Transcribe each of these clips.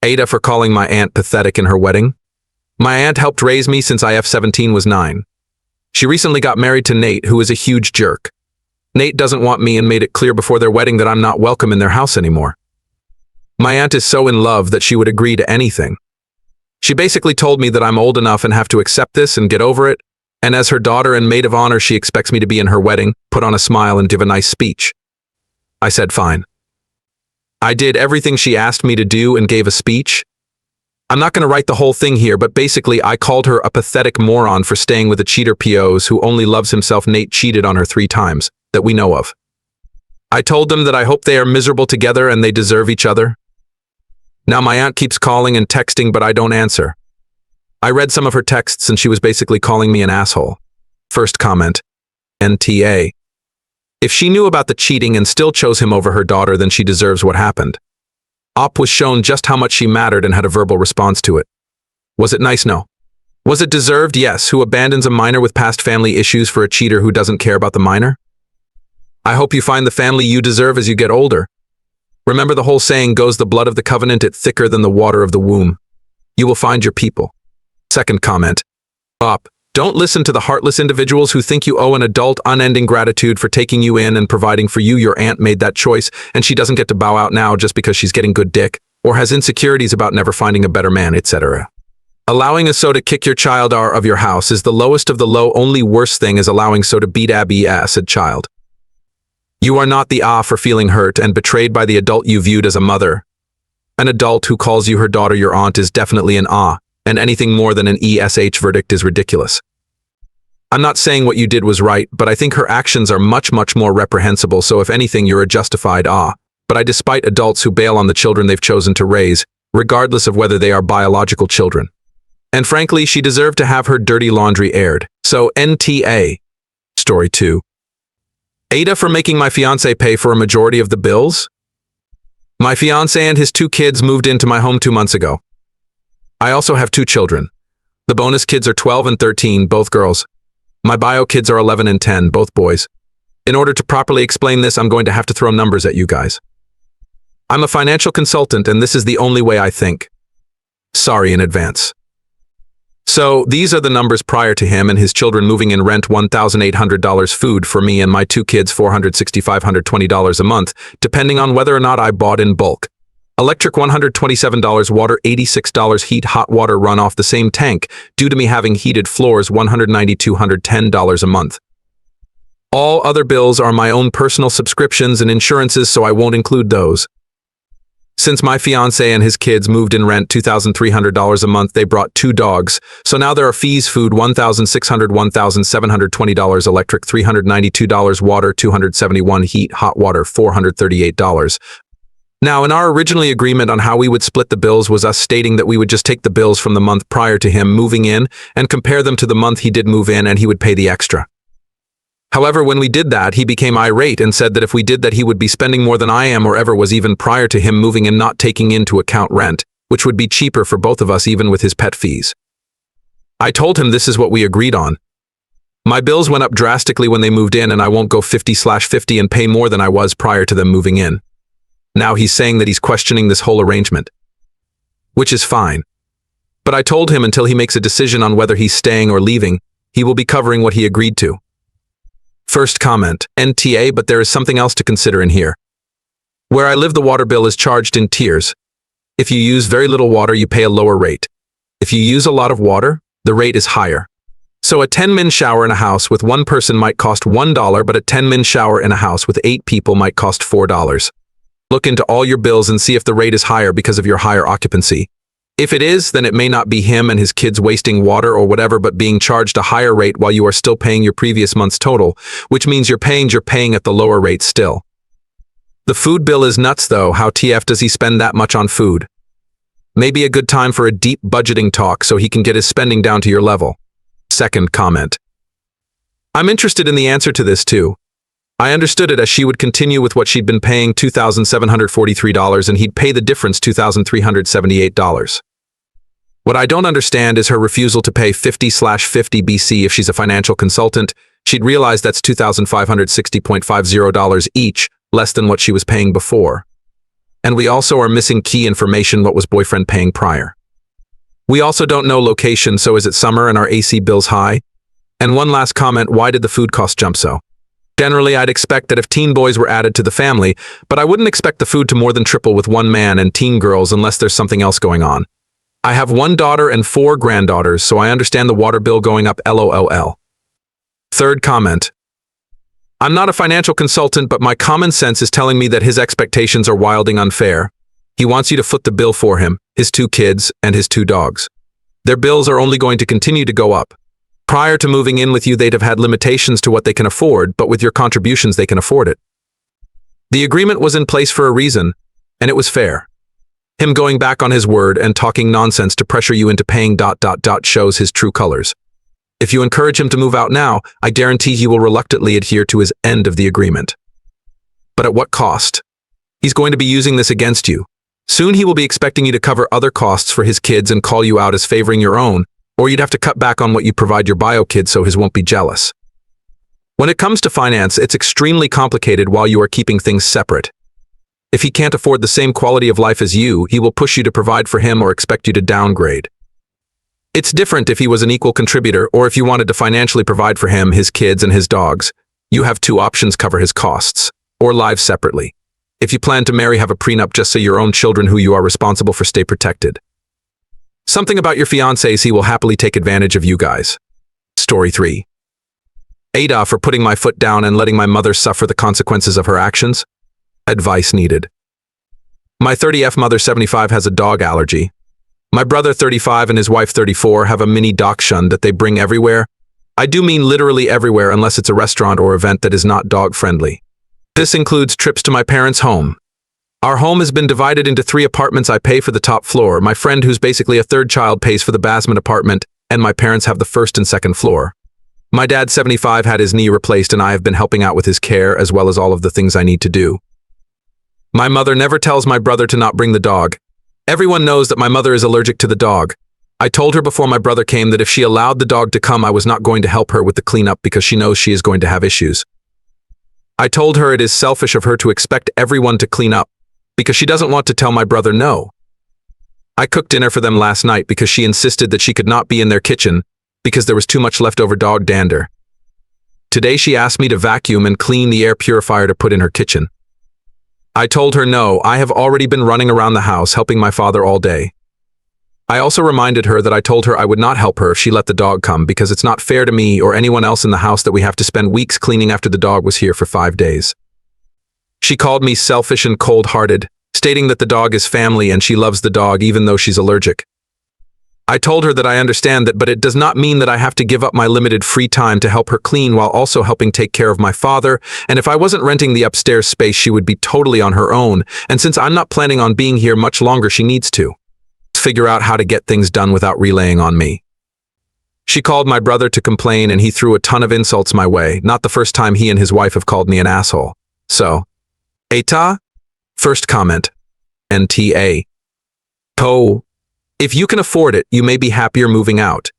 AITA for calling my aunt pathetic in her wedding. My aunt helped raise me since IF-17 was 9. She recently got married to Nate, who is a huge jerk. Nate doesn't want me and made it clear before their wedding that I'm not welcome in their house anymore. My aunt is so in love that she would agree to anything. She basically told me that I'm old enough and have to accept this and get over it, and as her daughter and maid of honor she expects me to be in her wedding, put on a smile and give a nice speech. I said fine. I did everything she asked me to do and gave a speech. I'm not going to write the whole thing here, but basically I called her a pathetic moron for staying with a cheater POs who only loves himself. Nate cheated on her 3 times, that we know of. I told them that I hope they are miserable together and they deserve each other. Now my aunt keeps calling and texting, but I don't answer. I read some of her texts and she was basically calling me an asshole. First comment, NTA. If she knew about the cheating and still chose him over her daughter, then she deserves what happened. Op was shown just how much she mattered and had a verbal response to it. Was it nice? No. Was it deserved? Yes. Who abandons a minor with past family issues for a cheater who doesn't care about the minor? I hope you find the family you deserve as you get older. Remember the whole saying goes, the blood of the covenant it thicker than the water of the womb. You will find your people. Second comment. Op. Don't listen to the heartless individuals who think you owe an adult unending gratitude for taking you in and providing for you. Your aunt made that choice, and she doesn't get to bow out now just because she's getting good dick, or has insecurities about never finding a better man, etc. Allowing a so to kick your child out of your house is the lowest of the low. Only worse thing is allowing so to beat Abby acid child. You are not the for feeling hurt and betrayed by the adult you viewed as a mother. An adult who calls you her daughter your aunt is definitely an and anything more than an ESH verdict is ridiculous. I'm not saying what you did was right, but I think her actions are much more reprehensible, so if anything you're a justified but I despite adults who bail on the children they've chosen to raise, regardless of whether they are biological children. And frankly, she deserved to have her dirty laundry aired. So NTA. Story 2. AITA for making my fiancé pay for a majority of the bills? My fiancé and his 2 kids moved into my home 2 months ago. I also have 2 children. The bonus kids are 12 and 13, both girls. My bio kids are 11 and 10, both boys. In order to properly explain this, I'm going to have to throw numbers at you guys. I'm a financial consultant and this is the only way I think. Sorry in advance. So these are the numbers prior to him and his children moving in: rent $1,800, food for me and my 2 kids $465-$120 a month, depending on whether or not I bought in bulk. Electric $127, water $86, heat hot water run off the same tank due to me having heated floors $190-$210 a month. All other bills are my own personal subscriptions and insurances, so I won't include those. Since my fiancé and his kids moved in, rent $2,300 a month, they brought 2 dogs, so now there are fees: food $1,600, $1,720, electric $392, water $271, heat hot water $438. Now, in our originally agreement on how we would split the bills was us stating that we would just take the bills from the month prior to him moving in and compare them to the month he did move in, and he would pay the extra. However, when we did that, he became irate and said that if we did that, he would be spending more than I am or ever was even prior to him moving in, not taking into account rent, which would be cheaper for both of us even with his pet fees. I told him this is what we agreed on. My bills went up drastically when they moved in, and I won't go 50/50 and pay more than I was prior to them moving in. Now he's saying that he's questioning this whole arrangement, which is fine. But I told him until he makes a decision on whether he's staying or leaving, he will be covering what he agreed to. First comment, NTA, but there is something else to consider in here. Where I live, the water bill is charged in tiers. If you use very little water, you pay a lower rate. If you use a lot of water, the rate is higher. So a 10-min shower in a house with 1 person might cost $1, but a 10-min shower in a house with 8 people might cost $4. Look into all your bills and see if the rate is higher because of your higher occupancy. If it is, then it may not be him and his kids wasting water or whatever, but being charged a higher rate while you are still paying your previous month's total, which means you're paying at the lower rate still. The food bill is nuts though. How TF does he spend that much on food? Maybe a good time for a deep budgeting talk so he can get his spending down to your level. Second comment. I'm interested in the answer to this too. I understood it as she would continue with what she'd been paying, $2,743, and he'd pay the difference, $2,378. What I don't understand is her refusal to pay 50/50 BC. If she's a financial consultant, she'd realize that's $2,560.50 each, less than what she was paying before. And we also are missing key information what was boyfriend paying prior. We also don't know location, so is it summer and our AC bills high? And one last comment, why did the food cost jump so? Generally, I'd expect that if teen boys were added to the family, but I wouldn't expect the food to more than triple with one man and teen girls unless there's something else going on. I have one daughter and 4 granddaughters, so I understand the water bill going up LOL. Third comment. I'm not a financial consultant, but my common sense is telling me that his expectations are wilding unfair. He wants you to foot the bill for him, his 2 kids, and his 2 dogs. Their bills are only going to continue to go up. Prior to moving in with you, they'd have had limitations to what they can afford, but with your contributions, they can afford it. The agreement was in place for a reason, and it was fair. Him going back on his word and talking nonsense to pressure you into paying ... shows his true colors. If you encourage him to move out now, I guarantee he will reluctantly adhere to his end of the agreement. But at what cost? He's going to be using this against you. Soon he will be expecting you to cover other costs for his kids and call you out as favoring your own, or you'd have to cut back on what you provide your bio kids so his won't be jealous. When it comes to finance, it's extremely complicated while you are keeping things separate. If he can't afford the same quality of life as you, he will push you to provide for him or expect you to downgrade. It's different if he was an equal contributor or if you wanted to financially provide for him, his kids, and his dogs. You have 2 options: cover his costs or live separately. If you plan to marry, have a prenup just so your own children who you are responsible for stay protected. Something about your fiancé is he will happily take advantage of you guys. Story 3. AITA for putting my foot down and letting my mother suffer the consequences of her actions. Advice needed. My 30F mother 75 has a dog allergy. My brother 35 and his wife 34 have a mini dachshund that they bring everywhere. I do mean literally everywhere unless it's a restaurant or event that is not dog friendly. This includes trips to my parents' home. Our home has been divided into 3 apartments. I pay for the top floor. My friend, who's basically a 3rd child, pays for the basement apartment, and my parents have the 1st and 2nd floor. My dad 75 had his knee replaced and I have been helping out with his care as well as all of the things I need to do. My mother never tells my brother to not bring the dog. Everyone knows that my mother is allergic to the dog. I told her before my brother came that if she allowed the dog to come, I was not going to help her with the cleanup because she knows she is going to have issues. I told her it is selfish of her to expect everyone to clean up because she doesn't want to tell my brother no. I cooked dinner for them last night because she insisted that she could not be in their kitchen because there was too much leftover dog dander. Today she asked me to vacuum and clean the air purifier to put in her kitchen. I told her no, I have already been running around the house helping my father all day. I also reminded her that I told her I would not help her if she let the dog come because it's not fair to me or anyone else in the house that we have to spend weeks cleaning after the dog was here for 5 days. She called me selfish and cold-hearted, stating that the dog is family and she loves the dog even though she's allergic. I told her that I understand that, but it does not mean that I have to give up my limited free time to help her clean while also helping take care of my father, and if I wasn't renting the upstairs space, she would be totally on her own, and since I'm not planning on being here much longer, she needs to figure out how to get things done without relaying on me. She called my brother to complain and he threw a ton of insults my way, not the first time he and his wife have called me an asshole. So, AITA? First comment. NTA. Oh. If you can afford it, you may be happier moving out.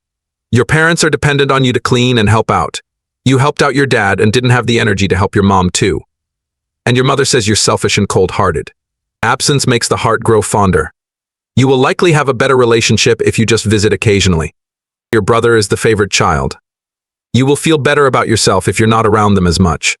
Your parents are dependent on you to clean and help out. You helped out your dad and didn't have the energy to help your mom too. And your mother says you're selfish and cold-hearted. Absence makes the heart grow fonder. You will likely have a better relationship if you just visit occasionally. Your brother is the favorite child. You will feel better about yourself if you're not around them as much.